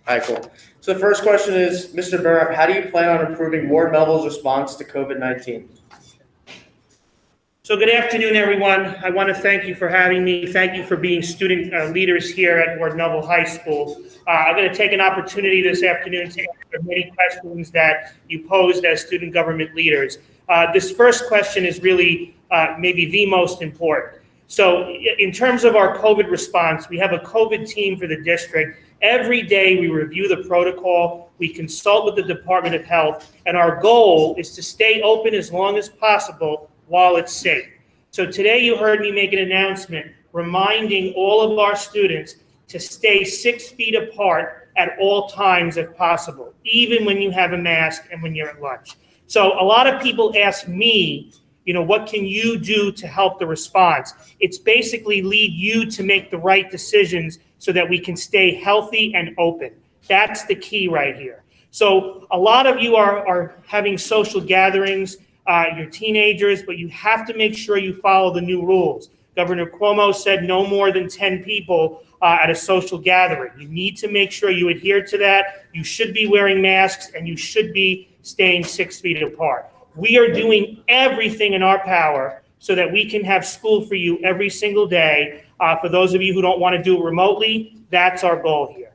All right, cool. So the first question is, Mr. Burrup, how do you plan on improving Ward Melville's response to COVID-19? So good afternoon, everyone. I want to thank you for having me. Thank you for being student leaders here at Ward Melville High School. I'm going to take an opportunity this afternoon to answer many questions that you posed as student government leaders. This first question is really maybe the most important. So in terms of our COVID response, we have a COVID team for the district. Every day we review the protocol, we consult with the Department of Health, and our goal is to stay open as long as possible while it's safe. So today you heard me make an announcement reminding all of our students to stay 6 feet apart at all times if possible, even when you have a mask and when you're at lunch. So a lot of people ask me, what can you do to help the response? It's basically lead you to make the right decisions so that we can stay healthy and open. That's the key right here. So a lot of you are having social gatherings, you're teenagers, but you have to make sure you follow the new rules. Governor Cuomo said no more than 10 people at a social gathering. You need to make sure you adhere to that. You should be wearing masks and you should be staying 6 feet apart. We are doing everything in our power so that we can have school for you every single day. For those of you who don't want to do it remotely, that's our goal here.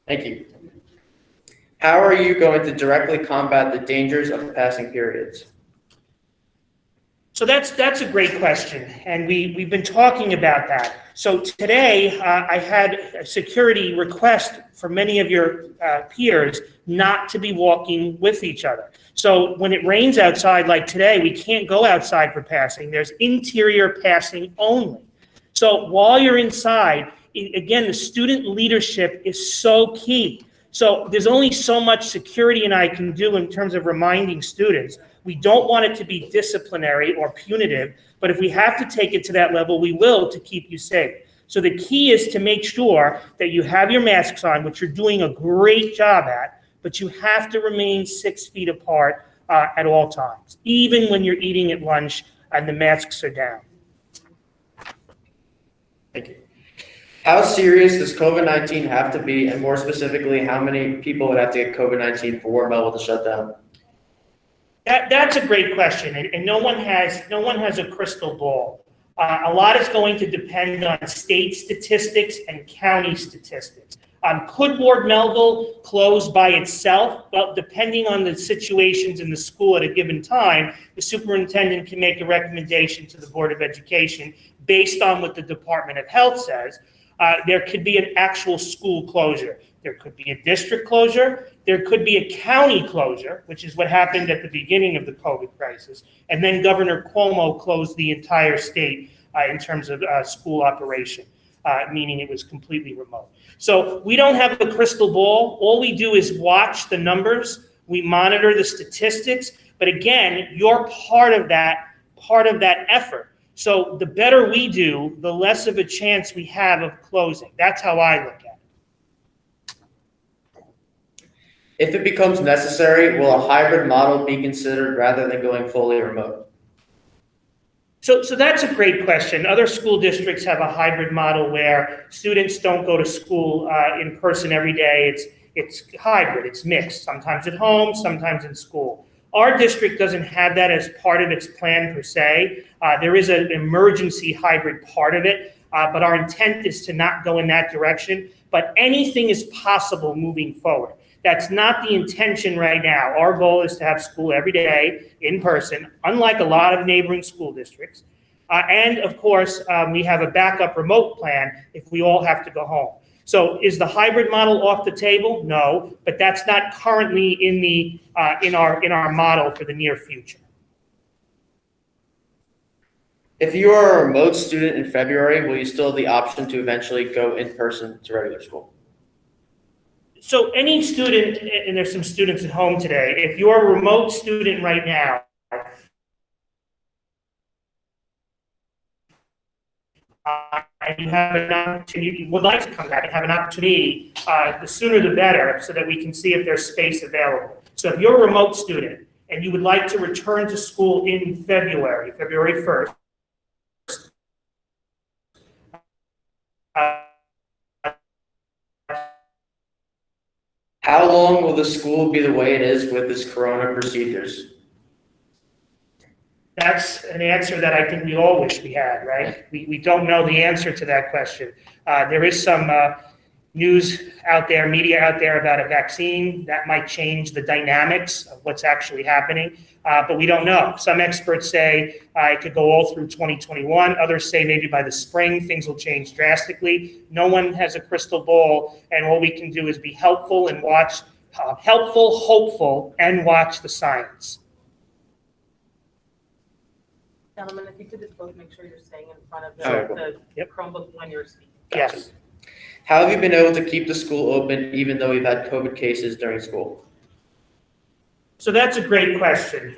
Thank you. How are you going to directly combat the dangers of passing periods? So that's a great question, and we've been talking about that. So today I had a security request for many of your peers not to be walking with each other. So when it rains outside like today, we can't go outside for passing. There's interior passing only. So while you're inside, again, the student leadership is so key. So there's only so much security and I can do in terms of reminding students. We don't want it to be disciplinary or punitive, but if we have to take it to that level, we will to keep you safe. So the key is to make sure that you have your masks on, which you're doing a great job at, but you have to remain 6 feet apart at all times, even when you're eating at lunch and the masks are down. Thank you. How serious does COVID-19 have to be, and more specifically, how many people would have to get COVID-19 for Ward Melville to shut down? That's a great question, and no one has a crystal ball. A lot is going to depend on state statistics and county statistics. Could Ward Melville close by itself? Well, depending on the situations in the school at a given time, the superintendent can make a recommendation to the Board of Education based on what the Department of Health says. There could be an actual school closure. There could be a district closure. There could be a county closure, which is what happened at the beginning of the COVID crisis. And then Governor Cuomo closed the entire state in terms of school operation, meaning it was completely remote. So we don't have a crystal ball. All we do is watch the numbers. We monitor the statistics. But again, you're part of that effort. So the better we do, the less of a chance we have of closing. That's how I look at it. If it becomes necessary, will a hybrid model be considered rather than going fully remote? So that's a great question. Other school districts have a hybrid model where students don't go to school in person every day. It's hybrid, it's mixed, sometimes at home, sometimes in school. Our district doesn't have that as part of its plan per se. There is an emergency hybrid part of it, but our intent is to not go in that direction. But anything is possible moving forward. That's not the intention right now. Our goal is to have school every day in person, unlike a lot of neighboring school districts. And of course, we have a backup remote plan if we all have to go home. So is the hybrid model off the table? No, but that's not currently in our model for the near future. If you are a remote student in February, will you still have the option to eventually go in person to regular school? So any student, and there's some students at home today, if you're a remote student right now, and you have an opportunity, you would like to come back and have an opportunity, the sooner the better, so that we can see if there's space available. So if you're a remote student and you would like to return to school in February 1st, How long will the school be the way it is with its corona procedures? That's an answer that I think we all wish we had, right? We don't know the answer to that question. There is some news out there, media out there about a vaccine that might change the dynamics of what's actually happening, but we don't know. Some experts say it could go all through 2021. Others say maybe by the spring things will change drastically. No one has a crystal ball, and all we can do is be helpful and watch, hopeful, and watch the science. Gentlemen, if you could just both make sure you're staying in front of Sure. the Yep. Chromebook when you're speaking. Yes. How have you been able to keep the school open even though we've had COVID cases during school? So that's a great question.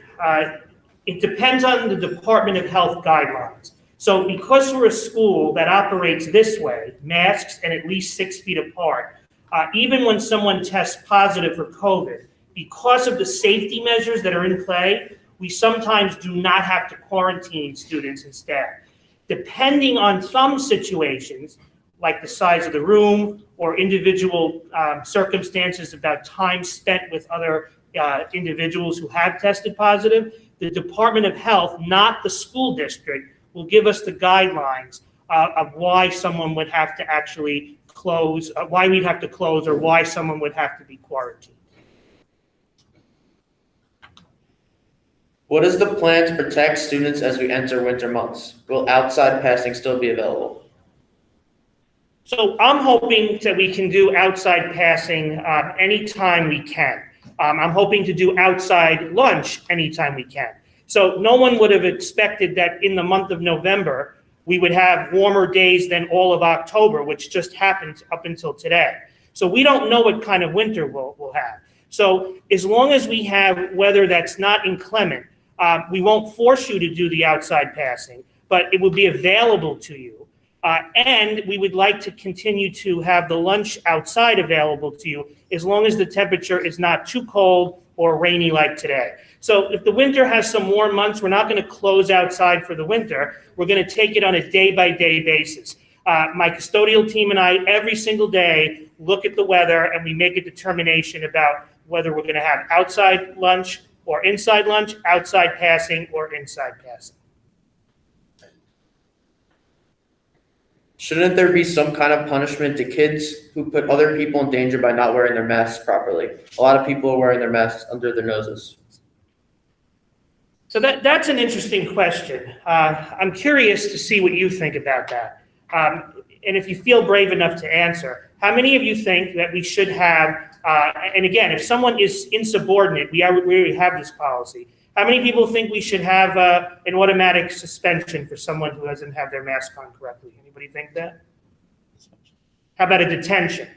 It depends on the Department of Health guidelines. So because we're a school that operates this way, masks and at least 6 feet apart, even when someone tests positive for COVID, because of the safety measures that are in play, we sometimes do not have to quarantine students and staff. Depending on some situations, like the size of the room or individual circumstances about time spent with other individuals who have tested positive, the Department of Health, not the school district, will give us the guidelines of why someone would have to actually close, why we'd have to close, or why someone would have to be quarantined. What is the plan to protect students as we enter winter months? Will outside passing still be available? So I'm hoping that we can do outside passing anytime we can. I'm hoping to do outside lunch anytime we can. So no one would have expected that in the month of November, we would have warmer days than all of October, which just happened up until today. So we don't know what kind of winter we'll have. So as long as we have weather that's not inclement, we won't force you to do the outside passing, but it will be available to you. And we would like to continue to have the lunch outside available to you as long as the temperature is not too cold or rainy like today. So if the winter has some warm months, we're not going to close outside for the winter. We're going to take it on a day-by-day basis. My custodial team and I, every single day, look at the weather and we make a determination about whether we're going to have outside lunch or inside lunch, outside passing or inside passing. Shouldn't there be some kind of punishment to kids who put other people in danger by not wearing their masks properly? A lot of people are wearing their masks under their noses. So that's an interesting question. I'm curious to see what you think about that. And if you feel brave enough to answer, how many of you think that we should have, and again, if someone is insubordinate, we already have this policy. How many people think we should have an automatic suspension for someone who doesn't have their mask on correctly? Anybody think that? How about a detention?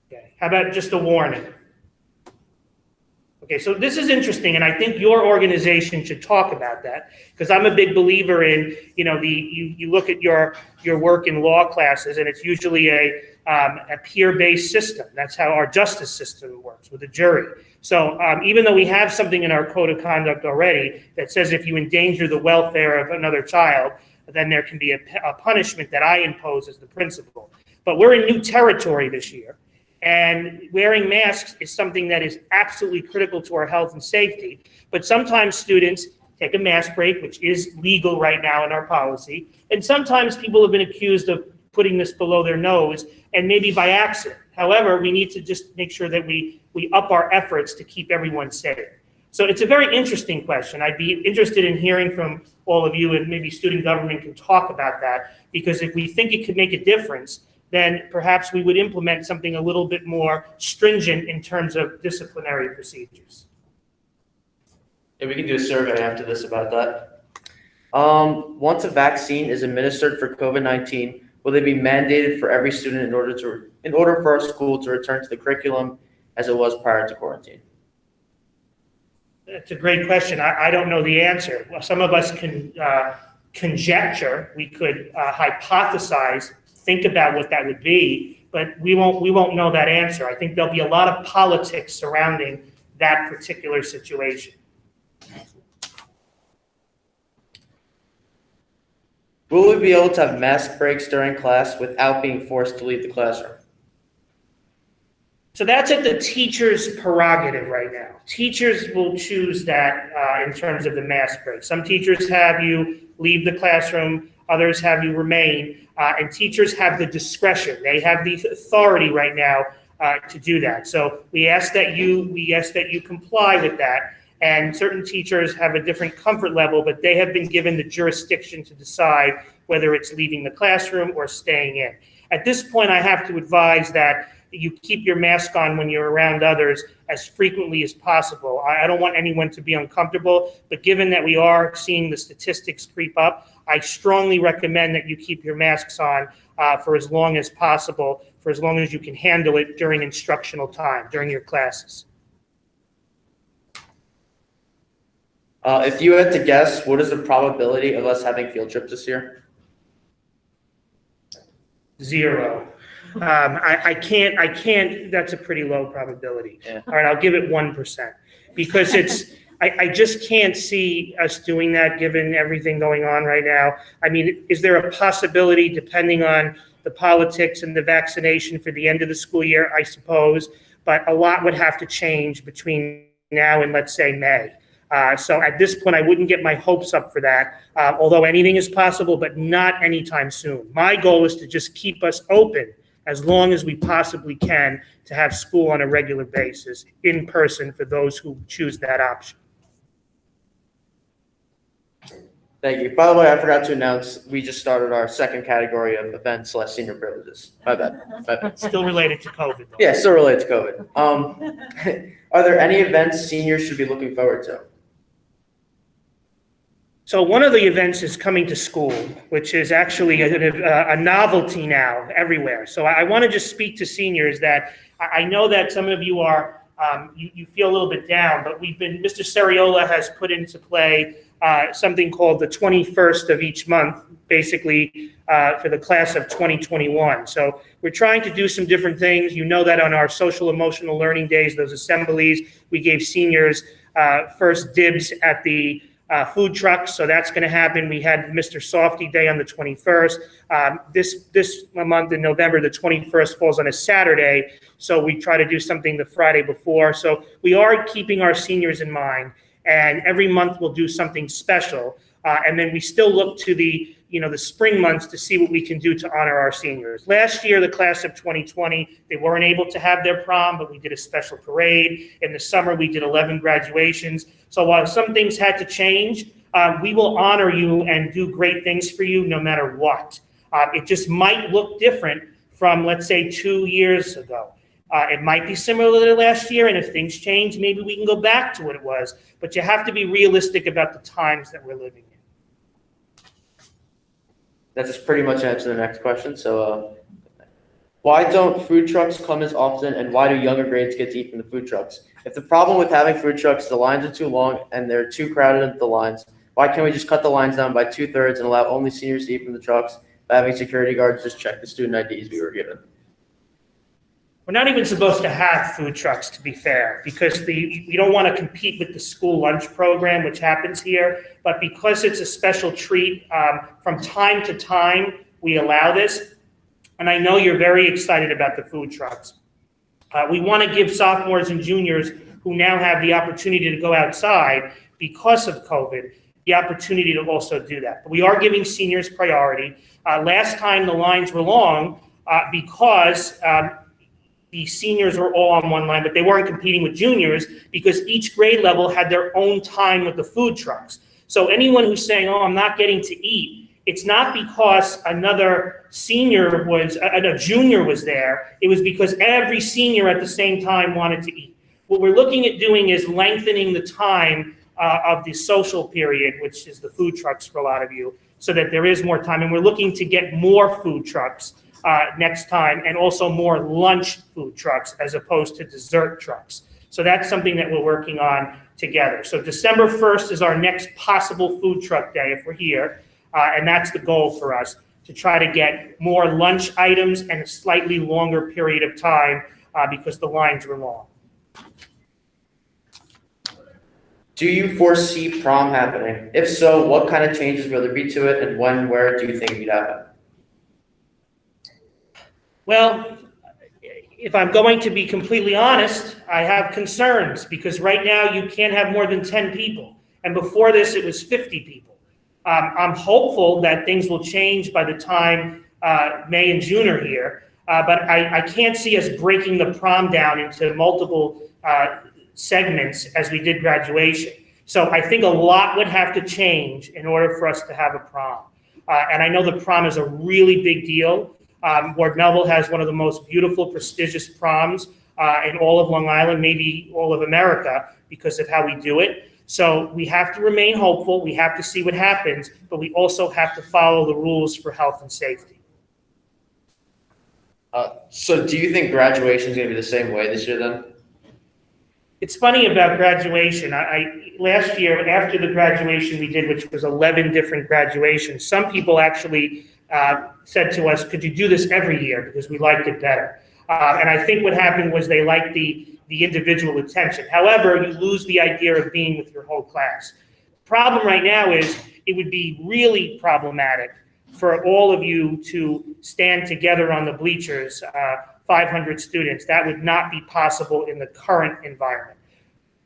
Okay. How about just a warning? Okay, so this is interesting, and I think your organization should talk about that, because I'm a big believer in, you look at your work in law classes, and it's usually a peer-based system. That's how our justice system works, with a jury. So even though we have something in our code of conduct already that says if you endanger the welfare of another child, then there can be a punishment that I impose as the principal. But we're in new territory this year. And wearing masks is something that is absolutely critical to our health and safety. But sometimes students take a mask break, which is legal right now in our policy. And sometimes people have been accused of putting this below their nose, and maybe by accident. However, we need to just make sure that we up our efforts to keep everyone safe. So it's a very interesting question. I'd be interested in hearing from all of you, and maybe student government can talk about that, because if we think it could make a difference, then perhaps we would implement something a little bit more stringent in terms of disciplinary procedures. Yeah, we can do a survey after this about that. Once a vaccine is administered for COVID-19, will they be mandated for every student in order for our school to return to the curriculum as it was prior to quarantine? That's a great question. I don't know the answer. Well, some of us can conjecture. We could hypothesize, think about what that would be, but we won't know that answer. I think there'll be a lot of politics surrounding that particular situation. Will we be able to have mask breaks during class without being forced to leave the classroom? So that's at the teacher's prerogative right now. Teachers will choose that in terms of the mask break. Some teachers have you leave the classroom, others have you remain, and teachers have the discretion. They have the authority right now to do that. So we ask that you comply with that. And certain teachers have a different comfort level, but they have been given the jurisdiction to decide whether it's leaving the classroom or staying in. At this point, I have to advise that you keep your mask on when you're around others as frequently as possible. I don't want anyone to be uncomfortable, but given that we are seeing the statistics creep up, I strongly recommend that you keep your masks on for as long as possible, for as long as you can handle it during instructional time, during your classes. If you had to guess, what is the probability of us having field trips this year? 0. I can't, that's a pretty low probability. Yeah. All right, I'll give it 1% because I just can't see us doing that given everything going on right now. I mean, is there a possibility, depending on the politics and the vaccination for the end of the school year? I suppose, but a lot would have to change between now and, let's say, May. So at this point, I wouldn't get my hopes up for that, although anything is possible, but not anytime soon. My goal is to just keep us open as long as we possibly can to have school on a regular basis, in person, for those who choose that option. Thank you. By the way, I forgot to announce, we just started our second category of events/senior privileges. My bad. Still related to COVID, though. Yeah, still related to COVID. Are there any events seniors should be looking forward to? So one of the events is coming to school, which is actually a novelty now everywhere. So I want to just speak to seniors that I know that some of you are, you feel a little bit down, but Mr. Ceriola has put into play something called the 21st of each month, basically for the class of 2021. So we're trying to do some different things. You know that on our social emotional learning days, those assemblies, we gave seniors first dibs at the food trucks, so that's going to happen. We had Mr. Softy Day on the 21st. This month in November, the 21st falls on a Saturday, so we try to do something the Friday before. So we are keeping our seniors in mind, and every month we'll do something special. And then we still look to the spring months to see what we can do to honor our seniors. Last year, the class of 2020, they weren't able to have their prom, but we did a special parade. In the summer, we did 11 graduations. So while some things had to change, we will honor you and do great things for you no matter what. It just might look different from, let's say, 2 years ago. It might be similar to last year, and if things change, maybe we can go back to what it was. But you have to be realistic about the times that we're living in. That just pretty much answered the next question. So, why don't food trucks come as often, and why do younger grades get to eat from the food trucks? If the problem with having food trucks, the lines are too long and they're too crowded at the lines, why can't we just cut the lines down by 2/3 and allow only seniors to eat from the trucks by having security guards just check the student IDs we were given? We're not even supposed to have food trucks, to be fair, because we don't want to compete with the school lunch program, which happens here. But because it's a special treat, from time to time, we allow this. And I know you're very excited about the food trucks. We want to give sophomores and juniors who now have the opportunity to go outside because of COVID, the opportunity to also do that. But we are giving seniors priority. Last time the lines were long because the seniors were all on one line, but they weren't competing with juniors because each grade level had their own time with the food trucks. So anyone who's saying, oh, I'm not getting to eat, it's not because another senior a junior was there. It was because every senior at the same time wanted to eat. What we're looking at doing is lengthening the time of the social period, which is the food trucks for a lot of you, so that there is more time. And we're looking to get more food trucks next time, and also more lunch food trucks as opposed to dessert trucks. So that's something that we're working on together. So December 1st is our next possible food truck day if we're here, and that's the goal for us, to try to get more lunch items and a slightly longer period of time because the lines were long. Do you foresee prom happening? If so, what kind of changes will there be to it, and when, where do you think it'd happen? Well, if I'm going to be completely honest, I have concerns because right now you can't have more than 10 people. And before this, it was 50 people. I'm hopeful that things will change by the time May and June are here. But I can't see us breaking the prom down into multiple segments as we did graduation. So I think a lot would have to change in order for us to have a prom. And I know the prom is a really big deal. Ward Melville has one of the most beautiful, prestigious proms in all of Long Island, maybe all of America, because of how we do it. So we have to remain hopeful. We have to see what happens, but we also have to follow the rules for health and safety. So do you think graduation is going to be the same way this year then? It's funny about graduation. Last year, after the graduation we did, which was 11 different graduations, some people actually said to us, could you do this every year? Because we liked it better. And I think what happened was they liked the individual attention. However, you lose the idea of being with your whole class. The problem right now is it would be really problematic for all of you to stand together on the bleachers, 500 students. That would not be possible in the current environment.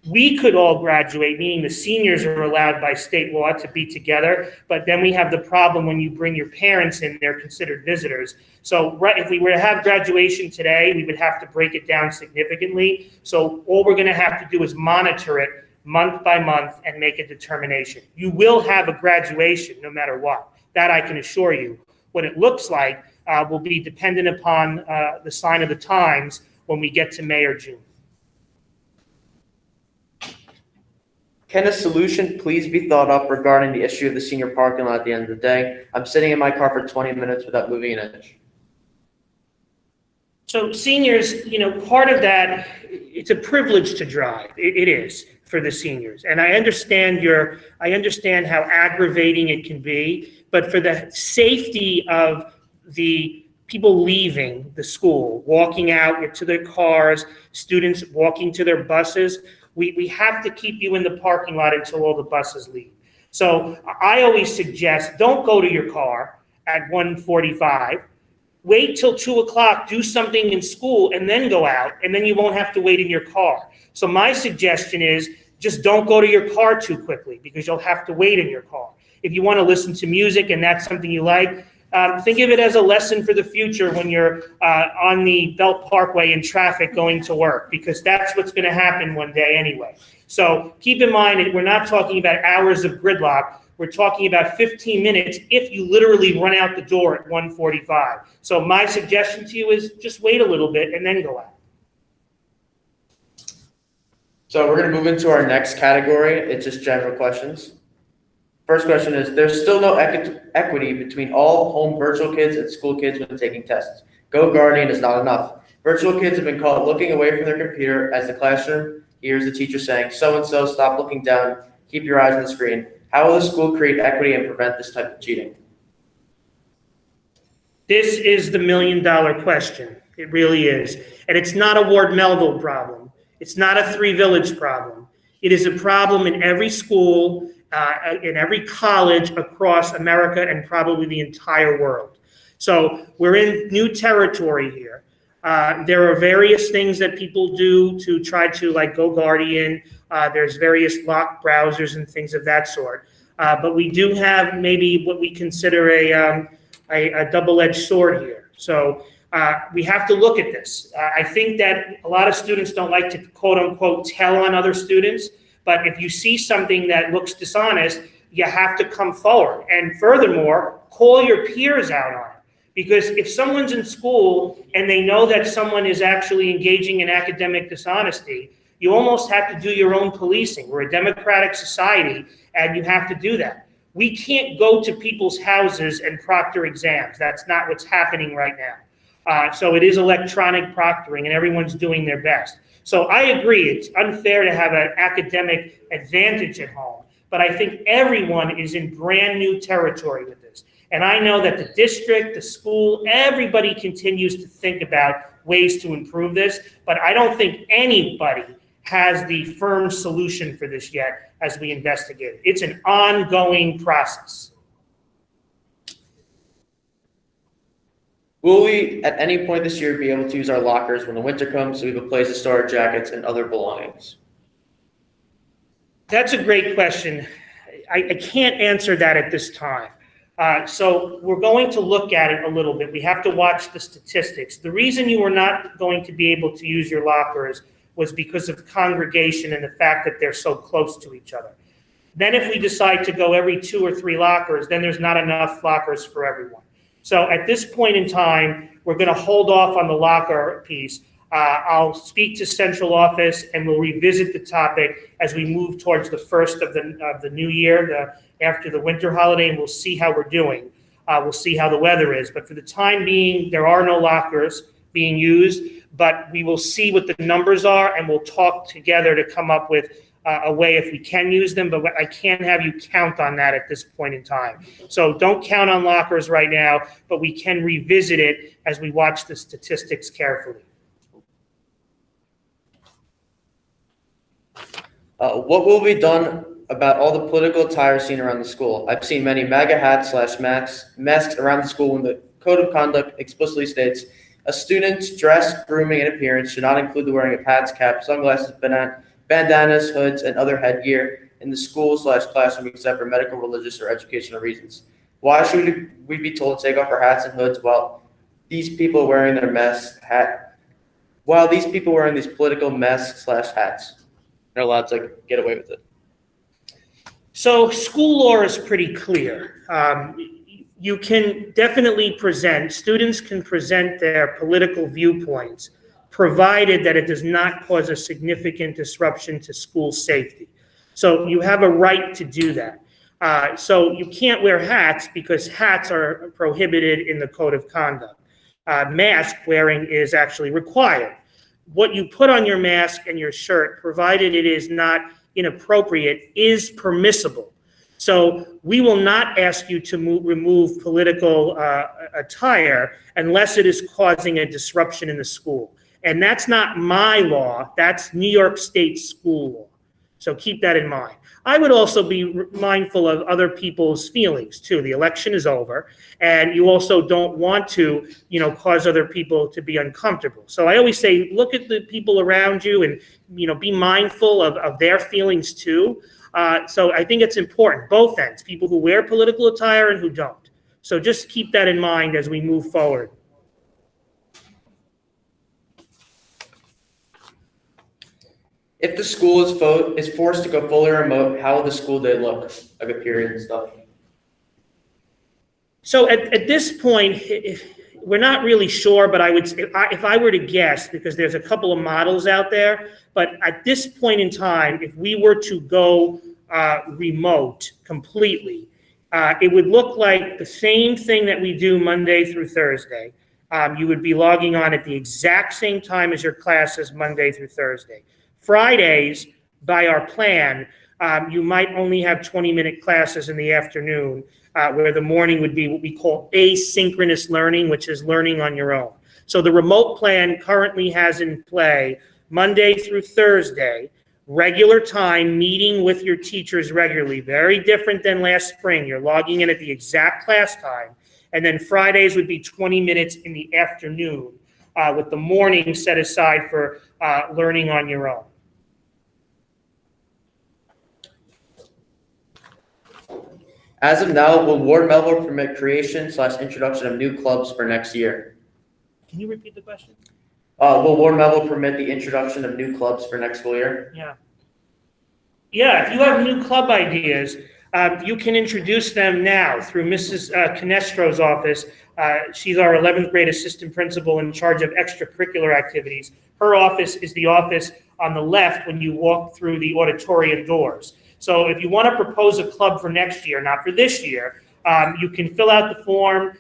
We could all graduate, meaning the seniors are allowed by state law to be together, but then we have the problem when you bring your parents in, they're considered visitors. So if we were to have graduation today, we would have to break it down significantly. So all we're gonna have to do is monitor it month by month and make a determination. You will have a graduation no matter what. That I can assure you. What it looks like will be dependent upon the sign of the times when we get to May or June. Can a solution please be thought up regarding the issue of the senior parking lot at the end of the day? I'm sitting in my car for 20 minutes without moving an inch. So seniors, part of that, it's a privilege to drive. It is for the seniors. And I understand how aggravating it can be, but for the safety of the people leaving the school, walking out to their cars, students walking to their buses, we have to keep you in the parking lot until all the buses leave. So I always suggest, don't go to your car at 1:45. Wait till 2 o'clock, do something in school, and then go out, and then you won't have to wait in your car. So my suggestion is just don't go to your car too quickly because you'll have to wait in your car. If you want to listen to music and that's something you like, think of it as a lesson for the future when you're on the Belt Parkway in traffic going to work, because that's what's going to happen one day anyway. So keep in mind that we're not talking about hours of gridlock. We're talking about 15 minutes if you literally run out the door at 1:45. So my suggestion to you is just wait a little bit and then go out. So we're going to move into our next category. It's just general questions. First question is, there's still no equity between all home virtual kids and school kids when taking tests. Go Guardian is not enough. Virtual kids have been caught looking away from their computer as the classroom hears the teacher saying, so-and-so, stop looking down, keep your eyes on the screen. How will the school create equity and prevent this type of cheating? This is the million-dollar question. It really is. And it's not a Ward Melville problem. It's not a Three Village problem. It is a problem in every school, in every college across America and probably the entire world. So we're in new territory here. There are various things that people do to try to Go Guardian. There's various locked browsers and things of that sort. But we do have maybe what we consider a double-edged sword here. So we have to look at this. I think that a lot of students don't like to quote unquote tell on other students, but if you see something that looks dishonest, you have to come forward. And furthermore, call your peers out on it. Because if someone's in school and they know that someone is actually engaging in academic dishonesty, you almost have to do your own policing. We're a democratic society, and you have to do that. We can't go to people's houses and proctor exams. That's not what's happening right now. So it is electronic proctoring, and everyone's doing their best. So I agree, it's unfair to have an academic advantage at home, but I think everyone is in brand new territory with this. And I know that the district, the school, everybody continues to think about ways to improve this, but I don't think anybody has the firm solution for this yet as we investigate it. It's an ongoing process. Will we, at any point this year, be able to use our lockers when the winter comes so we have a place to store our jackets and other belongings? That's a great question. I can't answer that at this time. So we're going to look at it a little bit. We have to watch the statistics. The reason you were not going to be able to use your lockers was because of congregation and the fact that they're so close to each other. Then if we decide to go every 2 or 3 lockers, then there's not enough lockers for everyone. So at this point in time, we're going to hold off on the locker piece. I'll speak to central office and we'll revisit the topic as we move towards the first of the new year, after the winter holiday, and we'll see how we're doing. We'll see how the weather is. But for the time being, there are no lockers being used, but we will see what the numbers are and we'll talk together to come up with a way if we can use them, but I can't have you count on that at this point in time. So don't count on lockers right now, but we can revisit it as we watch the statistics carefully. What will be done about all the political attire seen around the school? I've seen many MAGA hats / masks around the school when the code of conduct explicitly states a student's dress, grooming, and appearance should not include the wearing of hats, caps, sunglasses, bandanas, hoods, and other headgear in the school / classroom except for medical, religious, or educational reasons. Why should we be told to take off our hats and hoods while these people are wearing their these political masks / hats? They're allowed to get away with it. So school law is pretty clear. You can definitely students can present their political viewpoints, provided that it does not cause a significant disruption to school safety. So you have a right to do that. So you can't wear hats because hats are prohibited in the code of conduct. Mask wearing is actually required. What you put on your mask and your shirt, provided it is not inappropriate, is permissible. So we will not ask you to remove political attire unless it is causing a disruption in the school. And that's not my law, that's New York State school law. So keep that in mind. I would also be mindful of other people's feelings too. The election is over, and you also don't want to, cause other people to be uncomfortable. So I always say, look at the people around you and, be mindful of their feelings too. So I think it's important, both ends, people who wear political attire and who don't. So just keep that in mind as we move forward. If the school is forced to go fully remote, how will the school day look? Like a period and stuff. So at this point, we're not really sure, but if I were to guess, because there's a couple of models out there, but at this point in time, if we were to go remote completely, it would look like the same thing that we do Monday through Thursday. You would be logging on at the exact same time as your classes Monday through Thursday. Fridays, by our plan, you might only have 20-minute classes in the afternoon, where the morning would be what we call asynchronous learning, which is learning on your own. So the remote plan currently has in play Monday through Thursday, regular time, meeting with your teachers regularly, very different than last spring. You're logging in at the exact class time. And then Fridays would be 20 minutes in the afternoon, with the morning set aside for learning on your own. As of now, will Ward Melville permit creation / introduction of new clubs for next year? Can you repeat the question? Will Ward Melville permit the introduction of new clubs for next school year? Yeah, if you have new club ideas, you can introduce them now through Mrs. Canestro's office. She's our 11th grade assistant principal in charge of extracurricular activities. Her office is the office on the left when you walk through the auditorium doors. So if you want to propose a club for next year, not for this year, you can fill out the form.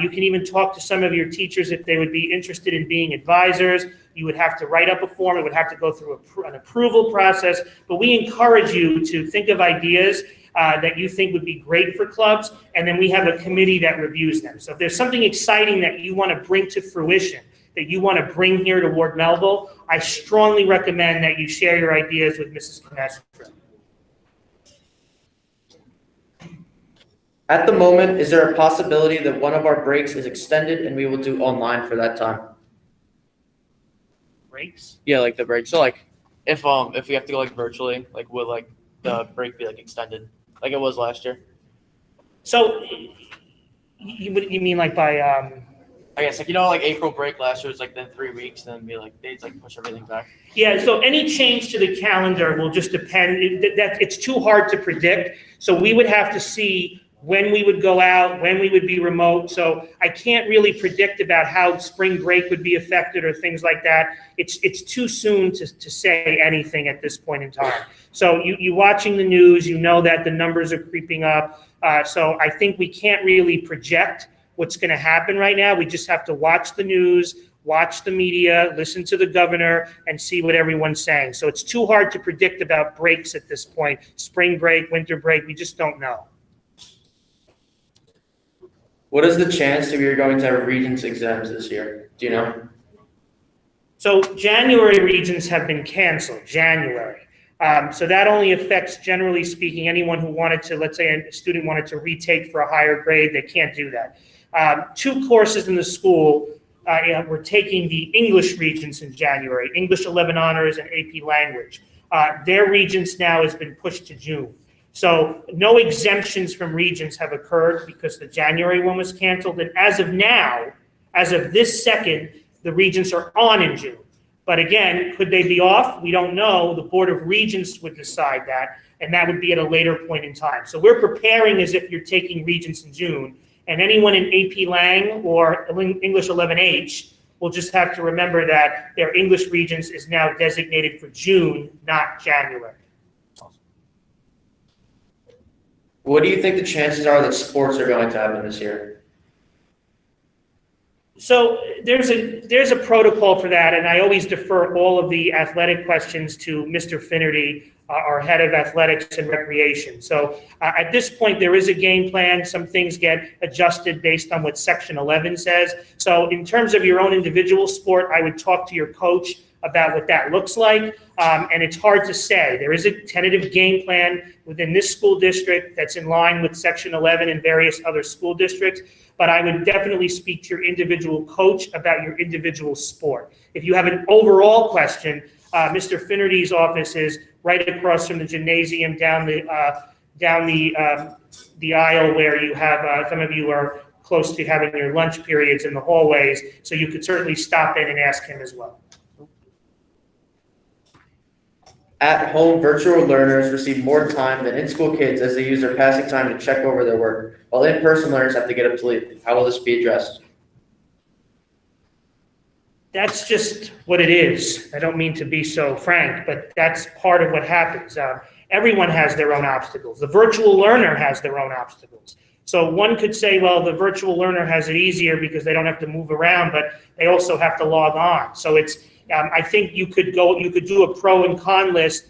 You can even talk to some of your teachers if they would be interested in being advisors. You would have to write up a form. It would have to go through an approval process. But we encourage you to think of ideas that you think would be great for clubs, and then we have a committee that reviews them. So if there's something exciting that you want to bring to fruition, that you want to bring here to Ward Melville, I strongly recommend that you share your ideas with Mrs. Canestro. At the moment, is there a possibility that one of our breaks is extended and we will do online for that time? Breaks? Yeah, like the break. So like, if we have to go like virtually, like will like the break be like extended, like it was last year? So you mean like by, I guess like like April break last year was like then 3 weeks, then be like they'd like push everything back. yeah, so any change to the calendar will just depend, it's too hard to predict. So we would have to see when we would go out, when we would be remote. So I can't really predict about how spring break would be affected or things like that. It's too soon to say anything at this point in time. So you watching the news, you know that the numbers are creeping up. So I think we can't really project what's going to happen right now. We just have to watch the news, watch the media, listen to the governor, and see what everyone's saying. So it's too hard to predict about breaks at this point. Spring break, winter break, we just don't know. What is the chance that we are going to have Regents exams this year? Do you know? So January Regents have been canceled, January. So that only affects, generally speaking, anyone who wanted to, let's say a student wanted to retake for a higher grade, they can't do that. 2 courses in the school were taking the English Regents in January, English 11 Honors and AP Language. Their Regents now has been pushed to June. So no exemptions from Regents have occurred because the January one was canceled. And as of now, as of this second, the Regents are on in June. But again, could they be off? We don't know. The Board of Regents would decide that, and that would be at a later point in time. So we're preparing as if you're taking Regents in June, and anyone in AP Lang or English 11H will just have to remember that their English Regents is now designated for June, not January. What do you think the chances are that sports are going to happen this year? So there's a protocol for that, and I always defer all of the athletic questions to Mr. Finnerty, our head of athletics and recreation. So at this point, there is a game plan. Some things get adjusted based on what Section 11 says. So in terms of your own individual sport, I would talk to your coach about what that looks like, and it's hard to say. There is a tentative game plan within this school district that's in line with Section 11 and various other school districts, but I would definitely speak to your individual coach about your individual sport. If you have an overall question, Mr. Finnerty's office is right across from the gymnasium down the aisle where you have, some of you are close to having your lunch periods in the hallways, so you could certainly stop in and ask him as well. At home, virtual learners receive more time than in-school kids as they use their passing time to check over their work, while in-person learners have to get up to leave. How will this be addressed? That's just what it is. I don't mean to be so frank, but that's part of what happens. Everyone has their own obstacles. The virtual learner has their own obstacles. So one could say, well, the virtual learner has it easier because they don't have to move around, but they also have to log on. So it's, I think you could do a pro and con list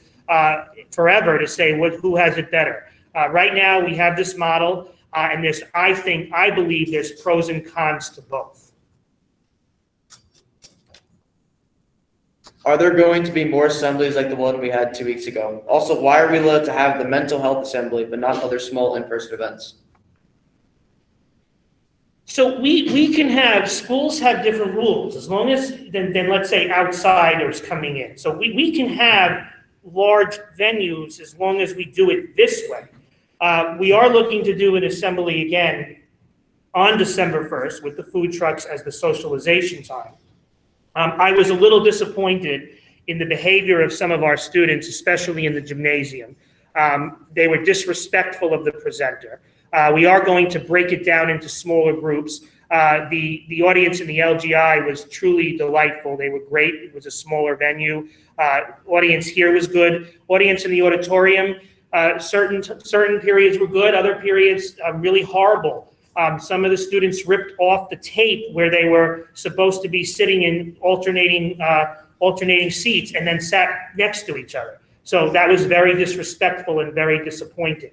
forever to say who has it better. Right now we have this model, and I believe there's pros and cons to both. Are there going to be more assemblies like the one we had 2 weeks ago? Also, why are we allowed to have the mental health assembly but not other small in-person events? So we can have, schools have different rules as long as, than let's say outsiders coming in. So we can have large venues as long as we do it this way. We are looking to do an assembly again on December 1st with the food trucks as the socialization time. I was a little disappointed in the behavior of some of our students, especially in the gymnasium. They were disrespectful of the presenter. We are going to break it down into smaller groups. The audience in the LGI was truly delightful. They were great. It was a smaller venue. Audience here was good. Audience in the auditorium, certain periods were good. Other periods really horrible. Some of the students ripped off the tape where they were supposed to be sitting in alternating seats and then sat next to each other. So that was very disrespectful and very disappointing.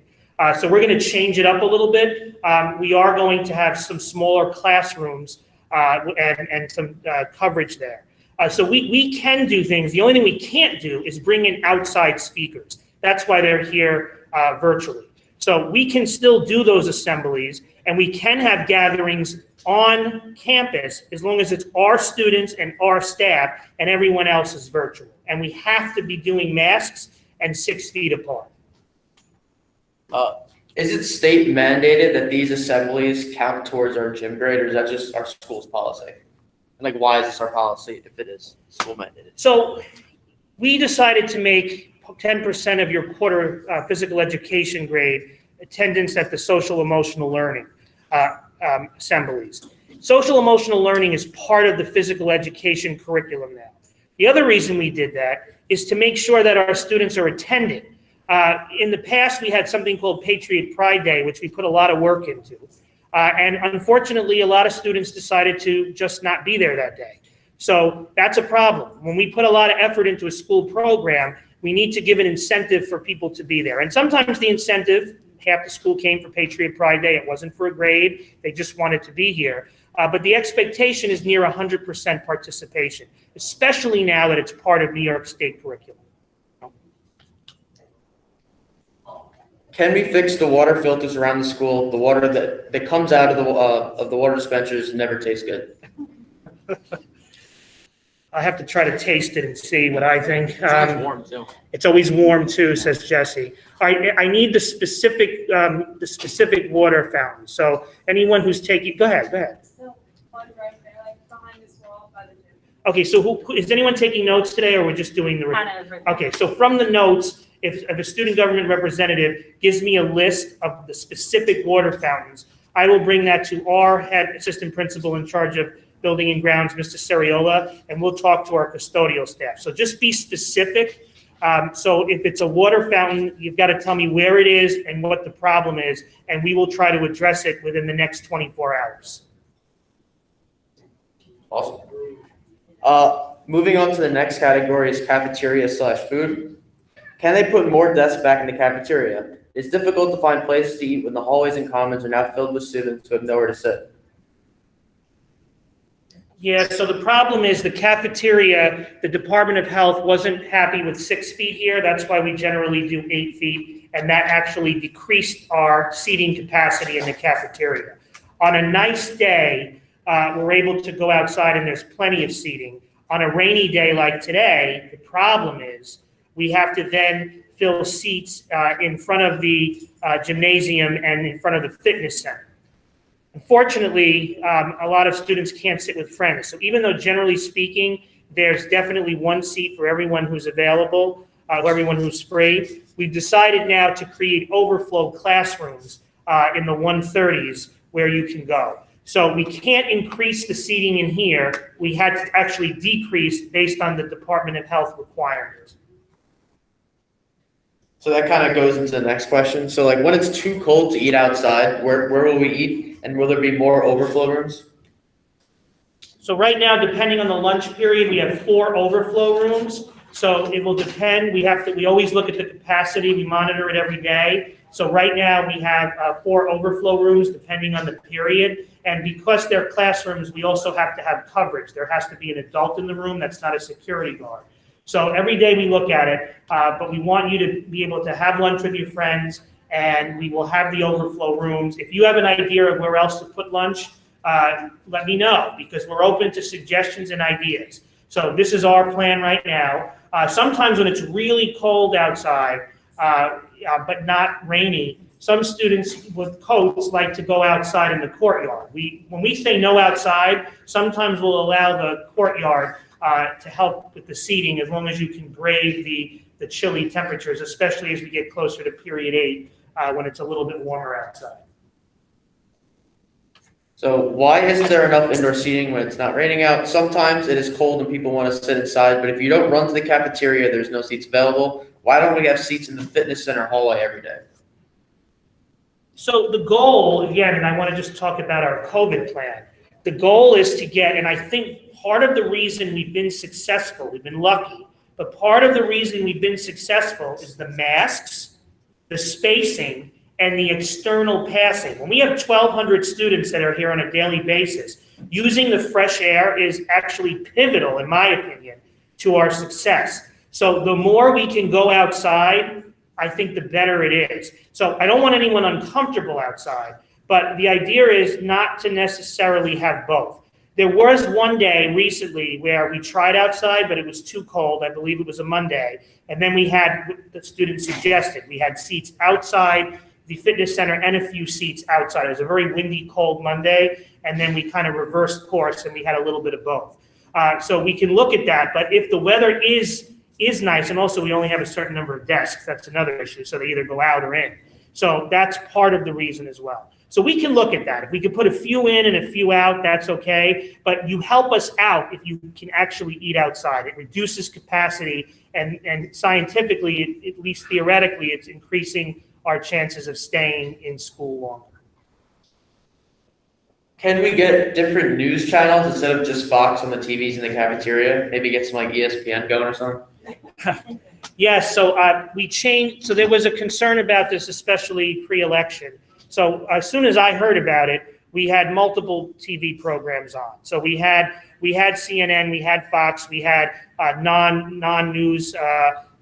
So we're going to change it up a little bit. We are going to have some smaller classrooms and some coverage there. So we can do things. The only thing we can't do is bring in outside speakers. That's why they're here virtually. So we can still do those assemblies, and we can have gatherings on campus as long as it's our students and our staff, and everyone else is virtual. And we have to be doing masks and 6 feet apart. Is it state mandated that these assemblies count towards our gym grade, or is that just our school's policy? And like, why is this our policy if it is school mandated? So we decided to make 10% of your quarter physical education grade attendance at the social emotional learning assemblies. Social emotional learning is part of the physical education curriculum now. The other reason we did that is to make sure that our students are attending. In the past, we had something called Patriot Pride Day, which we put a lot of work into. And unfortunately, a lot of students decided to just not be there that day. So that's a problem. When we put a lot of effort into a school program, we need to give an incentive for people to be there. And sometimes the incentive, half the school came for Patriot Pride Day. It wasn't for a grade. They just wanted to be here. But the expectation is near 100% participation, especially now that it's part of New York State curriculum. Can we fix the water filters around the school? The water that comes out of the water dispensers never tastes good. I have to try to taste it and see what I think. It's warm too. It's always warm too, says Jesse. All right, I need the specific water fountain. So anyone who's taking, go ahead. So one right there, like behind this wall by the gym. Okay, so who is anyone taking notes today, or we're just doing the? Hannah is right there. Okay, so from the notes, if a student government representative gives me a list of the specific water fountains, I will bring that to our head assistant principal in charge of building and grounds, Mr. Seriola, and we'll talk to our custodial staff. So just be specific. So if it's a water fountain, you've got to tell me where it is and what the problem is, and we will try to address it within the next 24 hours. Awesome. Moving on to the next category is cafeteria/food. Can they put more desks back in the cafeteria? It's difficult to find places to eat when the hallways and commons are now filled with students who have nowhere to sit. Yeah, so the problem is the cafeteria, the Department of Health wasn't happy with 6 feet here. That's why we generally do 8 feet. And that actually decreased our seating capacity in the cafeteria. On a nice day, we're able to go outside and there's plenty of seating. On a rainy day like today, the problem is we have to then fill seats in front of the gymnasium and in front of the fitness center. Unfortunately, a lot of students can't sit with friends. So even though generally speaking, there's definitely one seat for everyone who's available, everyone who's free, we've decided now to create overflow classrooms in the 130s where you can go. So we can't increase the seating in here. We had to actually decrease based on the Department of Health requirements. So that kind of goes into the next question. So like when it's too cold to eat outside, where will we eat? And will there be more overflow rooms? So right now, depending on the lunch period, we have 4 overflow rooms. So it will depend. We always look at the capacity. We monitor it every day. So right now we have 4 overflow rooms depending on the period. And because they're classrooms, we also have to have coverage. There has to be an adult in the room that's not a security guard. So every day we look at it, but we want you to be able to have lunch with your friends, and we will have the overflow rooms. If you have an idea of where else to put lunch, let me know, because we're open to suggestions and ideas. So this is our plan right now. Sometimes when it's really cold outside, but not rainy, some students with coats like to go outside in the courtyard. When we say no outside, sometimes we'll allow the courtyard to help with the seating, as long as you can brave the chilly temperatures, especially as we get closer to period 8, when it's a little bit warmer outside. So why isn't there enough indoor seating when it's not raining out? Sometimes it is cold and people want to sit inside, but if you don't run to the cafeteria, there's no seats available. Why don't we have seats in the fitness center hallway every day? So the goal, again, and I want to just talk about our COVID plan. The goal is to get, and I think part of the reason we've been successful, we've been lucky, but part of the reason we've been successful is the masks, the spacing, and the external passing. When we have 1,200 students that are here on a daily basis, using the fresh air is actually pivotal, in my opinion, to our success. So the more we can go outside, I think the better it is. So I don't want anyone uncomfortable outside, but the idea is not to necessarily have both. There was one day recently where we tried outside, but it was too cold. I believe it was a Monday. And then we had, the students suggested, we had seats outside the fitness center and a few seats outside. It was a very windy, cold Monday. And then we kind of reversed course and we had a little bit of both. So we can look at that. But if the weather is nice, and also we only have a certain number of desks, that's another issue. So they either go out or in. So that's part of the reason as well. So we can look at that. If we could put a few in and a few out, that's okay. But you help us out if you can actually eat outside. It reduces capacity, and scientifically, at least theoretically, it's increasing our chances of staying in school longer. Can we get different news channels instead of just Fox on the TVs in the cafeteria? Maybe get some like ESPN going or something? Yes, so we changed, so there was a concern about this, especially pre-election. So as soon as I heard about it, we had multiple TV programs on. So we had CNN, we had Fox, we had non-news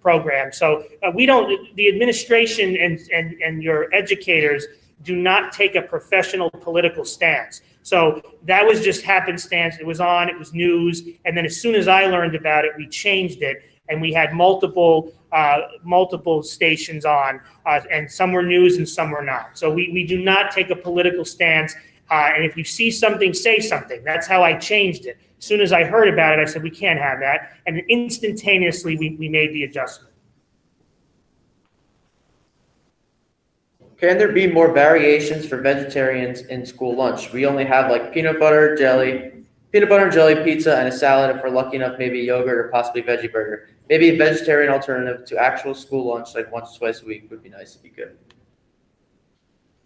programs. So the administration and your educators do not take a professional political stance. So that was just happenstance. It was on, it was news. And then as soon as I learned about it, we changed it. And we had multiple stations on, and some were news and some were not. So we do not take a political stance. And if you see something, say something. That's how I changed it. As soon as I heard about it, I said, we can't have that. And instantaneously, we made the adjustment. Can there be more variations for vegetarians in school lunch? We only have like peanut butter and jelly pizza and a salad. If we're lucky enough, maybe yogurt or possibly veggie burger. Maybe a vegetarian alternative to actual school lunch, like once or twice a week, would be nice if you could.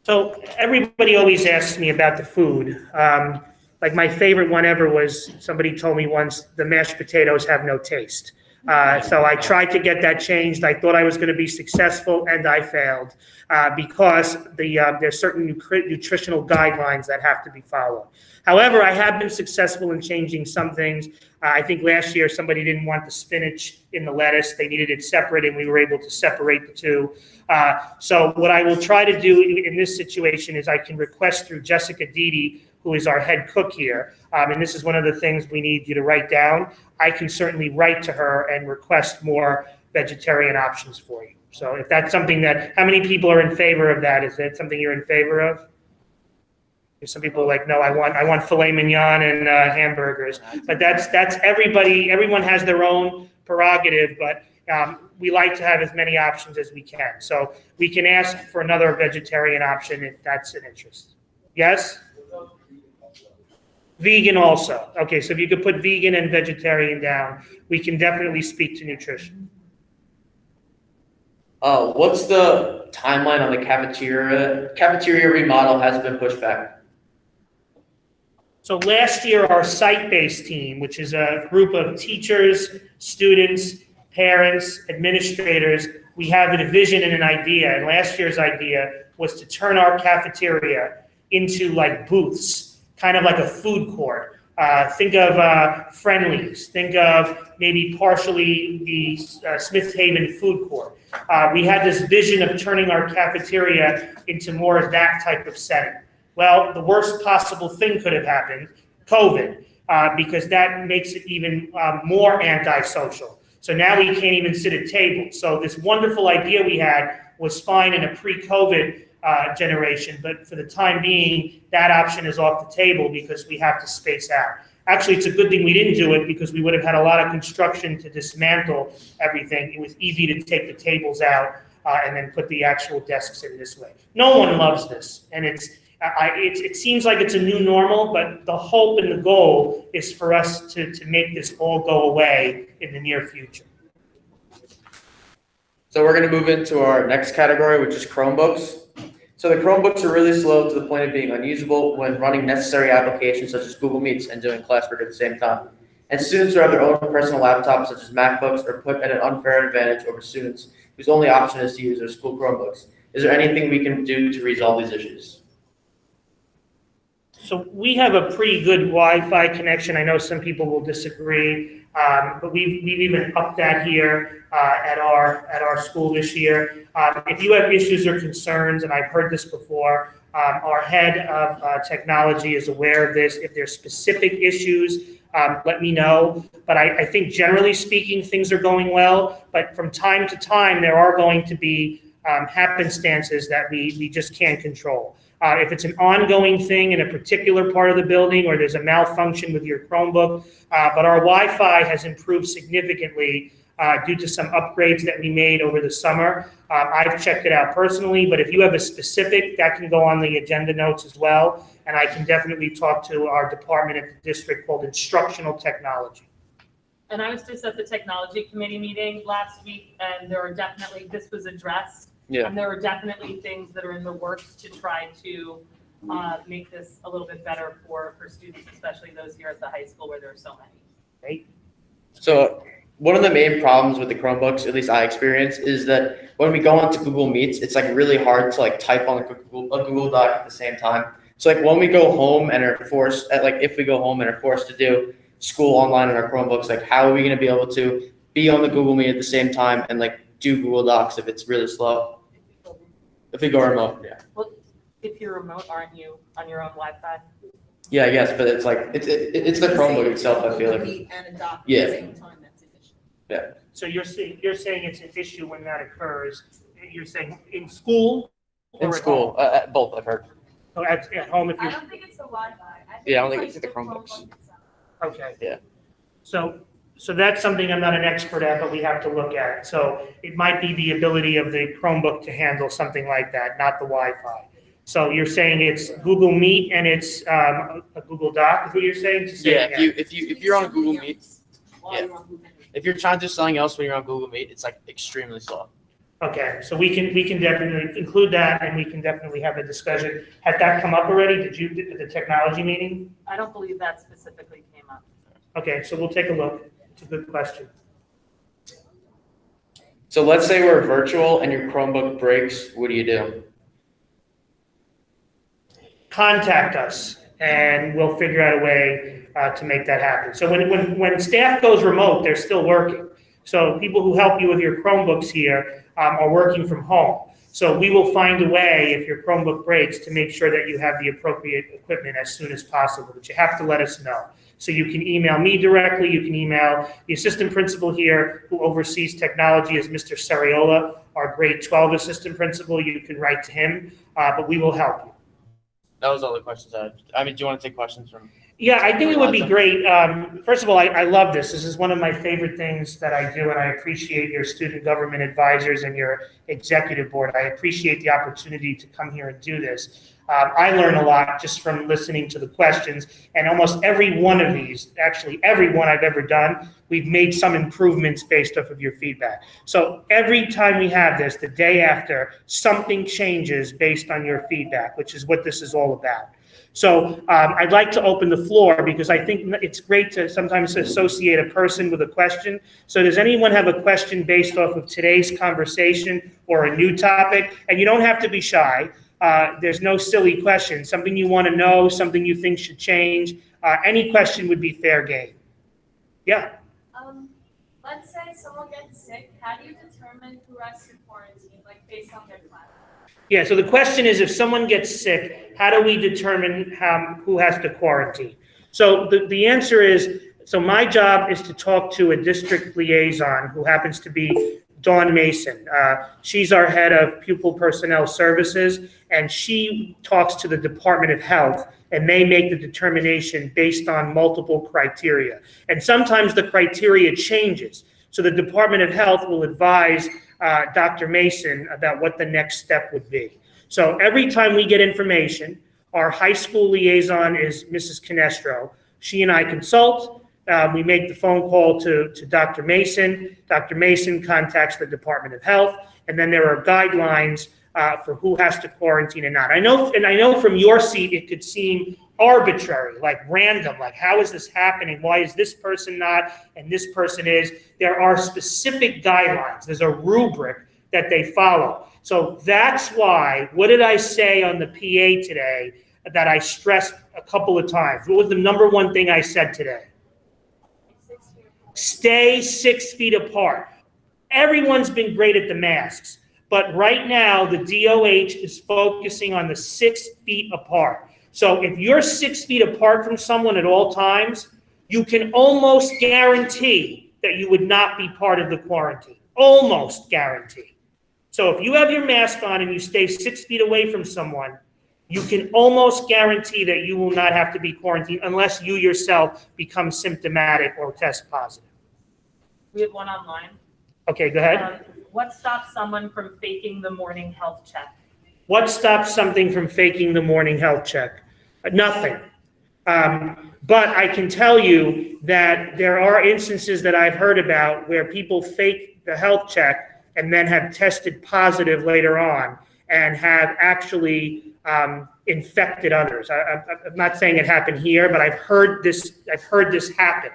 So everybody always asks me about the food. Like my favorite one ever was somebody told me once the mashed potatoes have no taste. So I tried to get that changed. I thought I was going to be successful, and I failed because there's certain nutritional guidelines that have to be followed. However, I have been successful in changing some things. I think last year somebody didn't want the spinach in the lettuce. They needed it separate, and we were able to separate the two. So what I will try to do in this situation is I can request through Jessica Dede, who is our head cook here, and this is one of the things we need you to write down. I can certainly write to her and request more vegetarian options for you. So if that's something how many people are in favor of that? Is that something you're in favor of? Some people are like, no, I want filet mignon and hamburgers. But that's everybody. Everyone has their own prerogative, but we like to have as many options as we can. So we can ask for another vegetarian option if that's an interest. Yes? Vegan also. Okay, so if you could put vegan and vegetarian down, we can definitely speak to nutrition. What's the timeline on the cafeteria? Cafeteria remodel has been pushed back. So last year, our site-based team, which is a group of teachers, students, parents, administrators, we have a vision and an idea. And last year's idea was to turn our cafeteria into like booths, kind of like a food court. Think of Friendly's. Think of maybe partially the Smith Haven food court. We had this vision of turning our cafeteria into more of that type of setting. Well, the worst possible thing could have happened, COVID, because that makes it even more antisocial. So now we can't even sit at tables. So this wonderful idea we had was fine in a pre-COVID generation, but for the time being, that option is off the table because we have to space out. Actually, it's a good thing we didn't do it because we would have had a lot of construction to dismantle everything. It was easy to take the tables out and then put the actual desks in this way. No one loves this, and it seems like it's a new normal, but the hope and the goal is for us to make this all go away in the near future. So we're going to move into our next category, which is Chromebooks. So the Chromebooks are really slow to the point of being unusable when running necessary applications such as Google Meets and doing classwork at the same time. And students who have their own personal laptops such as MacBooks are put at an unfair advantage over students whose only option is to use their school Chromebooks. Is there anything we can do to resolve these issues? So we have a pretty good Wi-Fi connection. I know some people will disagree, but we've even upped that here at our school this year. If you have issues or concerns, and I've heard this before, our head of technology is aware of this. If there's specific issues, let me know. But I think generally speaking, things are going well. But from time to time, there are going to be happenstances that we just can't control. If it's an ongoing thing in a particular part of the building or there's a malfunction with your Chromebook, but our Wi-Fi has improved significantly due to some upgrades that we made over the summer. I've checked it out personally, but if you have a specific, that can go on the agenda notes as well. And I can definitely talk to our department at the district called Instructional Technology. And I was just at the technology committee meeting last week, and there are definitely, this was addressed. Yeah. And there are definitely things that are in the works to try to make this a little bit better for students, especially those here at the high school where there are so many. Right? So one of the main problems with the Chromebooks, at least I experience, is that when we go onto Google Meets, it's like really hard to like type on a Google Doc at the same time. So like when we go home and are forced, if we go home and are forced to do school online on our Chromebooks, like how are we going to be able to be on the Google Meet at the same time and like do Google Docs if it's really slow? If we go remote, yeah. Well, if you're remote, aren't you on your own Wi-Fi? Yeah, I guess, but it's like it's the Chromebook itself. I feel like. And a doc Yeah. at the same time, that's an issue. So you're saying it's an issue when that occurs. You're saying in school or In at school, home? both I've heard. Oh, at home if I you're, don't think it's the Wi-Fi. Yeah, I don't think like it's the Chromebooks. itself. okay. Yeah. So that's something I'm not an expert at, but we have to look at. So it might be the ability of the Chromebook to handle something like that, not the Wi-Fi. So you're saying it's Google Meet and it's a Google Doc, is what you're saying? Just say Yeah, it again. if you're on Google Meet, While Yeah. you're on Google Meet. if you're trying to do something else when you're on Google Meet, it's like extremely slow. Okay, so we can definitely include that and we can definitely have a discussion. Had that come up already? Did you, at the technology meeting? I don't believe that specifically came up. Okay, so we'll take a look. It's a good question. So let's say we're virtual and your Chromebook breaks. What do you do? Contact us and we'll figure out a way to make that happen. So when staff goes remote, they're still working. So people who help you with your Chromebooks here are working from home. So we will find a way, if your Chromebook breaks, to make sure that you have the appropriate equipment as soon as possible, but you have to let us know. So you can email me directly, you can email the assistant principal here who oversees technology is Mr. Sariola, our grade 12 assistant principal. You can write to him, but we will help you. That was all the questions I had. I mean, do you want to take questions from? Yeah, I think it would be great. First of all, I love this. This is one of my favorite things that I do, and I appreciate your student government advisors and your executive board. I appreciate the opportunity to come here and do this. I learn a lot just from listening to the questions, and almost every one of these, actually every one I've ever done, we've made some improvements based off of your feedback. So every time we have this, the day after, something changes based on your feedback, which is what this is all about. So I'd like to open the floor because I think it's great to sometimes associate a person with a question. So does anyone have a question based off of today's conversation or a new topic? And you don't have to be shy. There's no silly question. Something you want to know, something you think should change. Any question would be fair game. Yeah. Let's say someone gets sick. How do you determine who has to quarantine, like based on their class? Yeah, so the question is, if someone gets sick, how do we determine who has to quarantine? So the answer is, so my job is to talk to a district liaison who happens to be Dawn Mason. She's our head of pupil personnel services, and she talks to the Department of Health, and they make the determination based on multiple criteria. And sometimes the criteria changes. So the Department of Health will advise Dr. Mason about what the next step would be. So every time we get information, our high school liaison is Mrs. Canestro. She and I consult. We make the phone call to Dr. Mason. Dr. Mason contacts the Department of Health, and then there are guidelines for who has to quarantine and not. I know from your seat it could seem arbitrary, like random, like how is this happening? Why is this person not and this person is? There are specific guidelines. There's a rubric that they follow. So that's why, what did I say on the PA today? that I stressed a couple of times. What was the number one thing I said today? 6 feet apart. Stay 6 feet apart. Everyone's been great at the masks, but right now the DOH is focusing on the 6 feet apart. So if you're 6 feet apart from someone at all times, you can almost guarantee that you would not be part of the quarantine. Almost guarantee. So if you have your mask on and you stay 6 feet away from someone, you can almost guarantee that you will not have to be quarantined unless you yourself become symptomatic or test positive. We have one online. Okay, go ahead. What stops someone from faking the morning health check? What stops something from faking the morning health check? Nothing. But I can tell you that there are instances that I've heard about where people fake the health check and then have tested positive later on and have actually infected others. I'm not saying it happened here, but I've heard this happen.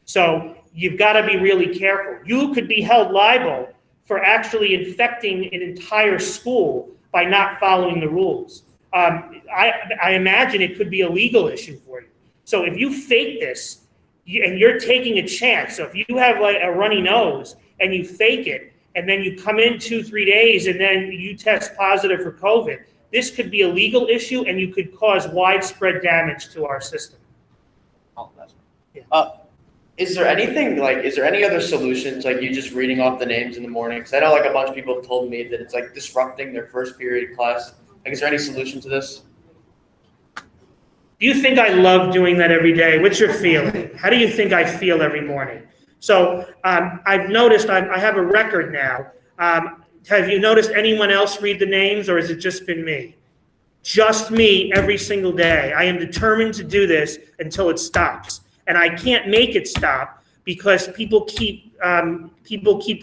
So you've got to be really careful. You could be held liable for actually infecting an entire school by not following the rules. I imagine it could be a legal issue for you. So if you fake this and you're taking a chance, so if you have like a runny nose and you fake it and then you come in 2-3 days and then you test positive for COVID, this could be a legal issue and you could cause widespread damage to our system. Is there anything is there any other solutions, like you just reading off the names in the morning? Because I know like a bunch of people have told me that it's like disrupting their first period class. Like, is there any solution to this? Do you think I love doing that every day? What's your feeling? How do you think I feel every morning? So I've noticed I have a record now. Have you noticed anyone else read the names, or has it just been me? Just me every single day. I am determined to do this until it stops. And I can't make it stop because people keep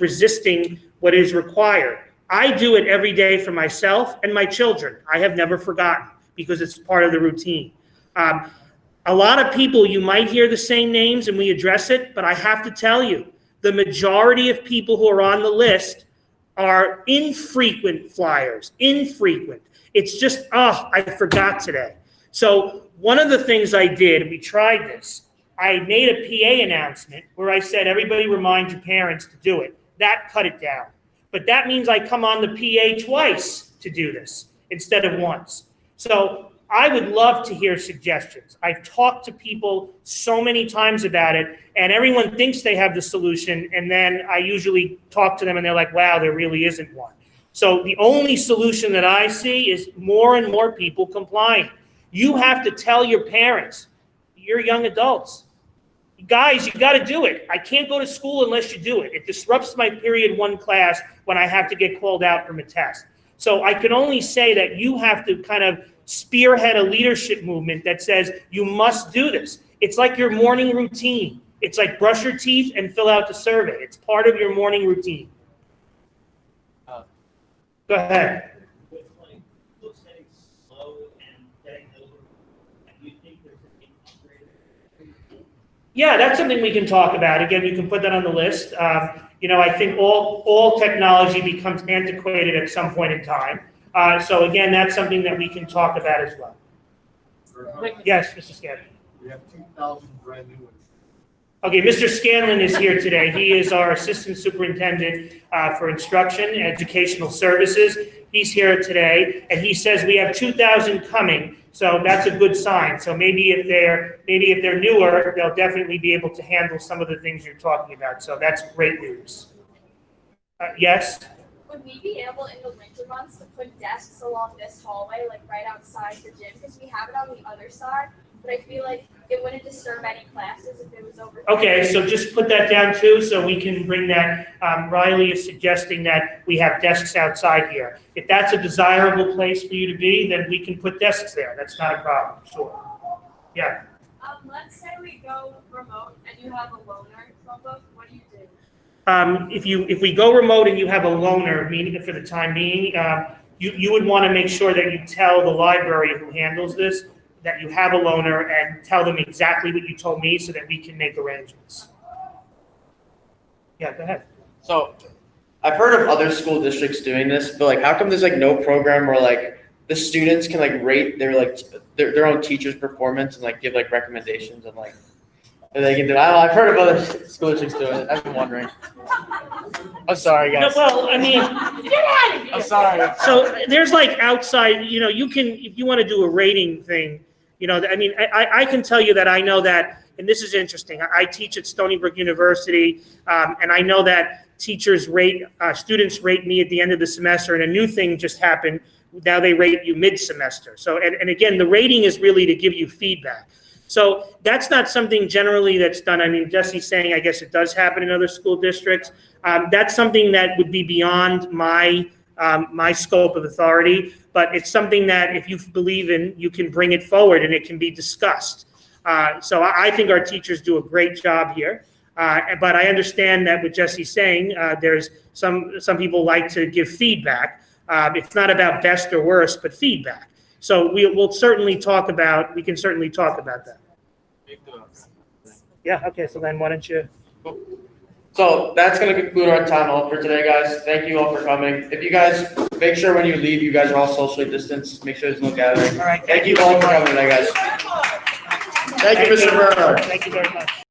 resisting what is required. I do it every day for myself and my children. I have never forgotten because it's part of the routine. A lot of people, you might hear the same names and we address it, but I have to tell you, the majority of people who are on the list are infrequent flyers, infrequent. It's just, I forgot today. So one of the things I did, we tried this, I made a PA announcement where I said, everybody remind your parents to do it. That cut it down. But that means I come on the PA twice to do this instead of once. So I would love to hear suggestions. I've talked to people so many times about it, and everyone thinks they have the solution, and then I usually talk to them and they're like, wow, there really isn't one. So the only solution that I see is more and more people complying. You have to tell your parents, you're young adults. Guys, you got to do it. I can't go to school unless you do it. It disrupts my period 1 class when I have to get called out from a test. So I can only say that you have to kind of spearhead a leadership movement that says you must do this. It's like your morning routine. It's like brush your teeth and fill out the survey. It's part of your morning routine. Go ahead. Yeah, that's something we can talk about. Again, you can put that on the list. I think all technology becomes antiquated at some point in time. So again, that's something that we can talk about as well. Yes, Mr. Scanlon. We have 2,000 brand new ones. Okay, Mr. Scanlon is here today. He is our Assistant Superintendent for Instruction and Educational Services. He's here today, and he says we have 2,000 coming. So that's a good sign. So maybe if they're newer, they'll definitely be able to handle some of the things you're talking about. So that's great news. Yes? Would we be able in the winter months to put desks along this hallway, like right outside the gym? Because we have it on the other side, but I feel like it wouldn't disturb any classes if it was over. Okay, so just put that down too, so we can bring that. Riley is suggesting that we have desks outside here. If that's a desirable place for you to be, then we can put desks there. That's not a problem, sure. Yeah. Let's say we go remote and you have a loaner Chromebook, what do you do? If we go remote and you have a loaner, meaning for the time being, you would want to make sure that you tell the library who handles this that you have a loaner and tell them exactly what you told me so that we can make arrangements. Yeah, go ahead. So I've heard of other school districts doing this, but how come there's no program where the students can like rate their own teacher's performance and like give like recommendations and like and they can do. I've heard of other school districts doing it. I've been wondering. I'm sorry, No, guys. well, I mean, I'm sorry. so there's like outside, you can, if you want to do a rating thing, I mean, I can tell you that I know that, and this is interesting. I teach at Stony Brook University, and I know that teachers students rate me at the end of the semester, and a new thing just happened. Now they rate you mid-semester. So, and again, the rating is really to give you feedback. So that's not something generally that's done. I mean, Jesse's saying, I guess it does happen in other school districts. That's something that would be beyond my scope of authority, but it's something that if you believe in, you can bring it forward and it can be discussed. So I think our teachers do a great job here. But I understand that what Jesse's saying, there's some people like to give feedback. It's not about best or worst, but feedback. So we can certainly talk about that. Yeah, okay, so then why don't you? So that's going to conclude our town hall for today, guys. Thank you all for coming. If you guys make sure when you leave, you guys are all socially distanced. Make sure there's no gathering. All right. Thank you all for coming today, guys. Thank you, Mr. Bernard. Thank you very much.